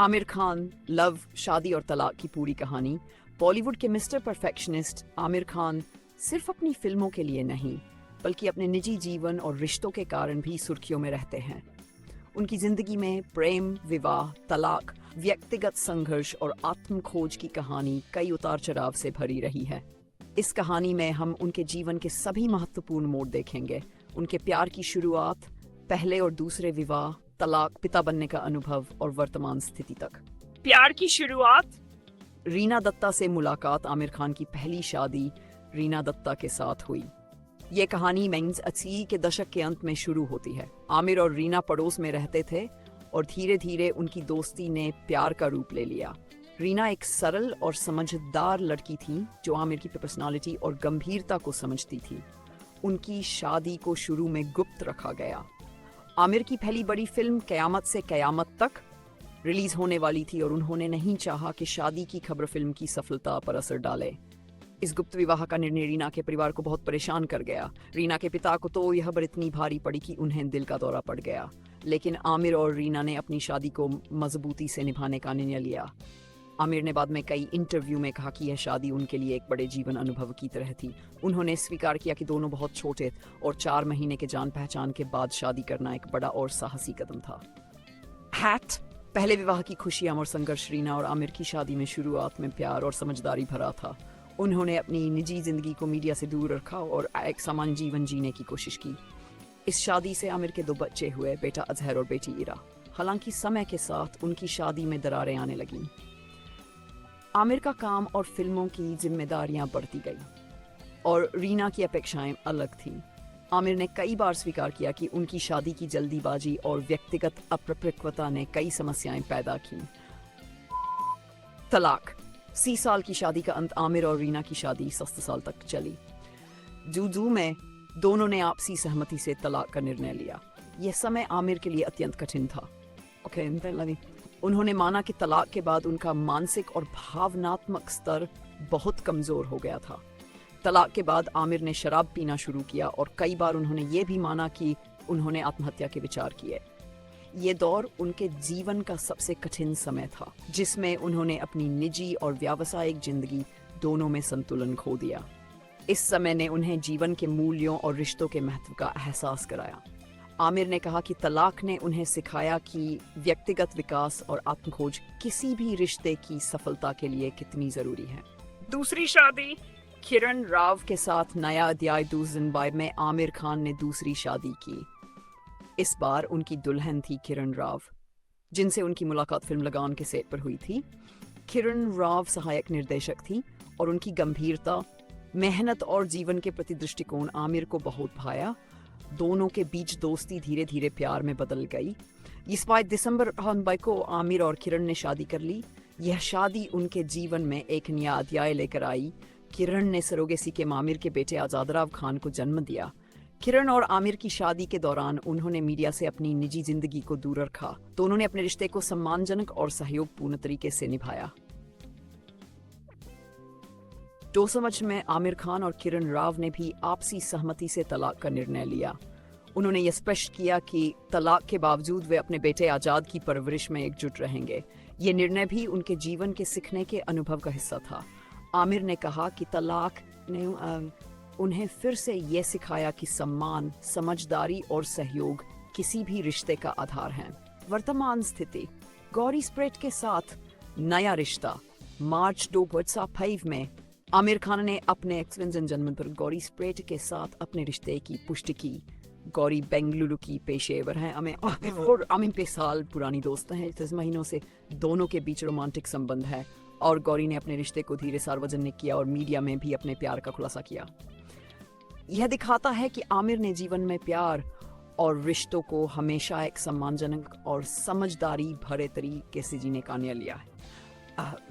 Aamir Khan, love, शादी और तलाक की पूरी कहानी। बॉलीवुड के मिस्टर परफेक्शनिस्ट आमिर खान सिर्फ अपनी फिल्मों के लिए नहीं, बल्कि अपने निजी जीवन और रिश्तों के कारण भी सुर्खियों में रहते हैं। उनकी जिंदगी में प्रेम, विवाह, तलाक, व्यक्तिगत संघर्ष और आत्मखोज की कहानी कई उतार चढ़ाव से भरी रही है। इस कहानी में हम उनके जीवन के सभी महत्वपूर्ण मोड़ देखेंगे। उनके प्यार की शुरुआत, पहले और दूसरे विवाह, तलाक, पिता बनने का अनुभव और वर्तमान स्थिति तक। प्यार की शुरुआत। रीना दत्ता से मुलाकात। आमिर खान की पहली शादी रीना दत्ता के साथ हुई। ये कहानी 1980 के दशक के अंत में शुरू होती है। आमिर और रीना पड़ोस में रहते थे और धीरे धीरे उनकी दोस्ती ने प्यार का रूप ले लिया। रीना एक सरल और समझदार लड़की थी जो आमिर की पर्सनालिटी और गंभीरता को समझती थी। उनकी शादी को शुरू में गुप्त रखा गया। आमिर की पहली बड़ी फिल्म कयामत से कयामत तक रिलीज होने वाली थी और उन्होंने नहीं चाहा कि शादी की खबर फिल्म की सफलता पर असर डाले। इस गुप्त विवाह का निर्णय रीना के परिवार को बहुत परेशान कर गया। रीना के पिता को तो यह खबर इतनी भारी पड़ी कि उन्हें दिल का दौरा पड़ गया, लेकिन आमिर और रीना ने अपनी शादी को मजबूती से निभाने का निर्णय लिया। आमिर ने बाद में कई इंटरव्यू में कहा कि यह शादी उनके लिए एक बड़े जीवन अनुभव की तरह थी। उन्होंने स्वीकार किया कि दोनों बहुत छोटे और 4 महीने के जान पहचान के बाद शादी करना एक बड़ा और साहसी कदम था। हैट पहले विवाह की खुशियां और संघर्ष। रीना और आमिर की शादी में शुरुआत में प्यार और समझदारी भरा था। उन्होंने अपनी निजी जिंदगी को मीडिया से दूर रखा और एक सामान्य जीवन जीने की कोशिश की। इस शादी से आमिर के 2 बच्चे हुए, बेटा अजहर और बेटी इरा। हालांकि समय के साथ उनकी शादी में दरारें आने लगीं। आमिर का काम और फिल्मों की जिम्मेदारियां बढ़ती गई और रीना की अपेक्षाएं अलग थीं। आमिर ने कई बार स्वीकार किया कि उनकी शादी की जल्दीबाजी और व्यक्तिगत अपरिपक्वता ने कई समस्याएं पैदा की। तलाक। 30 साल की शादी का अंत। आमिर और रीना की शादी 7 साल तक चली। जूजू में दोनों ने आपसी सहमति से तलाक का निर्णय लिया। यह समय आमिर के लिए अत्यंत कठिन था। उन्होंने माना कि तलाक के बाद उनका मानसिक और भावनात्मक स्तर बहुत कमजोर हो गया था। तलाक के बाद आमिर ने शराब पीना शुरू किया और कई बार उन्होंने ये भी माना कि उन्होंने आत्महत्या के विचार किए। ये दौर उनके जीवन का सबसे कठिन समय था, जिसमें उन्होंने अपनी निजी और व्यावसायिक जिंदगी दोनों में संतुलन खो दिया। इस समय ने उन्हें जीवन के मूल्यों और रिश्तों के महत्व का एहसास कराया। आमिर ने कहा कि तलाक ने उन्हें सिखाया कि व्यक्तिगत विकास और आत्मखोज किसी भी रिश्ते की सफलता के लिए कितनी जरूरी है। दूसरी शादी। किरण राव के साथ नया अध्याय। दूसरी में आमिर खान ने दूसरी शादी की। इस बार उनकी दुल्हन थी किरण राव, जिनसे उनकी मुलाकात फिल्म लगान के सेट पर हुई थी। किरण राव सहायक निर्देशक थी और उनकी गंभीरता, मेहनत और जीवन के प्रति दृष्टिकोण आमिर को बहुत भाया। दोनों के बीच दोस्ती धीरे धीरे प्यार में बदल गई। इस बार दिसंबर को आमिर और किरण ने शादी कर ली। यह शादी उनके जीवन में एक नया अध्याय लेकर आई। किरण ने सरोगेसी के आमिर के बेटे आजादराव खान को जन्म दिया। किरण और आमिर की शादी के दौरान उन्होंने मीडिया से अपनी निजी जिंदगी को दूर रखा। दोनों ने अपने रिश्ते को सम्मानजनक और सहयोगपूर्ण तरीके से निभाया। 2005 में आमिर खान और किरण राव ने भी आपसी सहमति से तलाक का निर्णय लिया। उन्होंने यह स्पष्ट किया कि तलाक के बावजूद वे अपने बेटे आजाद की परवरिश में एकजुट रहेंगे। ये निर्णय भी उनके जीवन के सीखने के अनुभव का हिस्सा था। आमिर ने कहा कि तलाक ने उन्हें फिर से ये सिखाया कि सम्मान, समझदारी और सहयोग किसी भी रिश्ते का आधार है। वर्तमान स्थिति। गौरी स्प्रेट के साथ नया रिश्ता। मार्च 2005 में आमिर खान ने अपने एक्सपेंशन जन्म पर गौरी स्प्रेट के साथ अपने रिश्ते की पुष्टि की। गौरी बेंगलुरु की पेशेवर हैं। और अमिन साल पुरानी दोस्त हैं। 10 महीनों से दोनों के बीच रोमांटिक संबंध है और गौरी ने अपने रिश्ते को धीरे सार्वजनिक किया और मीडिया में भी अपने प्यार का खुलासा किया। यह दिखाता है कि आमिर ने जीवन में प्यार और रिश्तों को हमेशा एक सम्मानजनक और समझदारी भरे तरीके से जीने का निर्णय लिया है।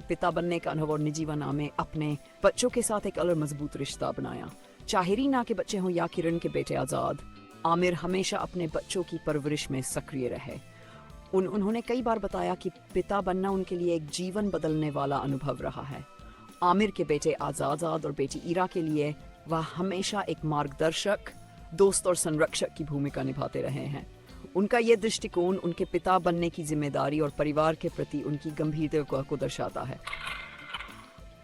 पिता बनने का अनुभव और निजी जीवन में अपने बच्चों के साथ एक अलग मजबूत रिश्ता बनाया। चाहे रीना के बच्चे हों या किरण के बेटे आजाद, आमिर हमेशा अपने बच्चों की परवरिश में सक्रिय रहे। उन्होंने कई बार बताया कि पिता बनना उनके लिए एक जीवन बदलने वाला अनुभव रहा है। आमिर के बेटे आजाद और बेटी इरा के लिए वह हमेशा एक मार्गदर्शक, दोस्त और संरक्षक की भूमिका निभाते रहे हैं। उनका ये दृष्टिकोण उनके पिता बनने की जिम्मेदारी और परिवार के प्रति उनकी गंभीरता को दर्शाता है।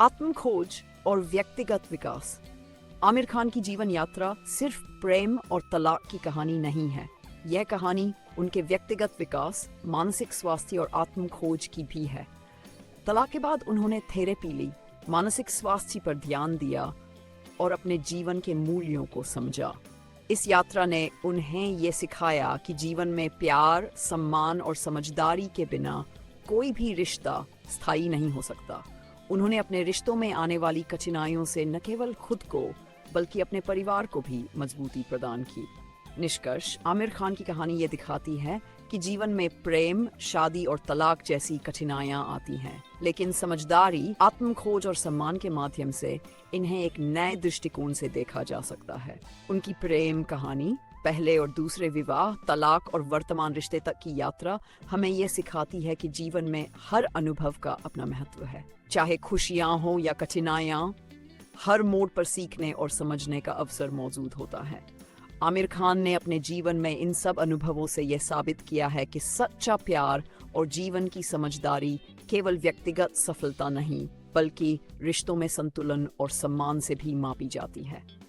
आत्म खोज और व्यक्तिगत विकास। आमिर खान की जीवन यात्रा सिर्फ प्रेम और तलाक की कहानी नहीं है। यह कहानी उनके व्यक्तिगत विकास, मानसिक स्वास्थ्य और आत्म खोज की भी है। तलाक के बाद उन्होंने थेरेपी ली, मानसिक स्वास्थ्य पर ध्यान दिया और अपने जीवन के मूल्यों को समझा। इस यात्रा ने उन्हें ये सिखाया कि जीवन में प्यार, सम्मान और समझदारी के बिना कोई भी रिश्ता स्थायी नहीं हो सकता। उन्होंने अपने रिश्तों में आने वाली कठिनाइयों से न केवल खुद को बल्कि अपने परिवार को भी मजबूती प्रदान की। निष्कर्ष, आमिर खान की कहानी ये दिखाती है कि जीवन में प्रेम, शादी और तलाक जैसी कठिनाइयां आती हैं, लेकिन समझदारी, आत्म खोज और सम्मान के माध्यम से इन्हें एक नए दृष्टिकोण से देखा जा सकता है। उनकी प्रेम कहानी, पहले और दूसरे विवाह, तलाक और वर्तमान रिश्ते तक की यात्रा हमें ये सिखाती है कि जीवन में हर अनुभव का अपना महत्व है। चाहे खुशियां हो या कठिनाइयां, हर मोड़ पर सीखने और समझने का अवसर मौजूद होता है। आमिर खान ने अपने जीवन में इन सब अनुभवों से यह साबित किया है कि सच्चा प्यार और जीवन की समझदारी केवल व्यक्तिगत सफलता नहीं, बल्कि रिश्तों में संतुलन और सम्मान से भी मापी जाती है।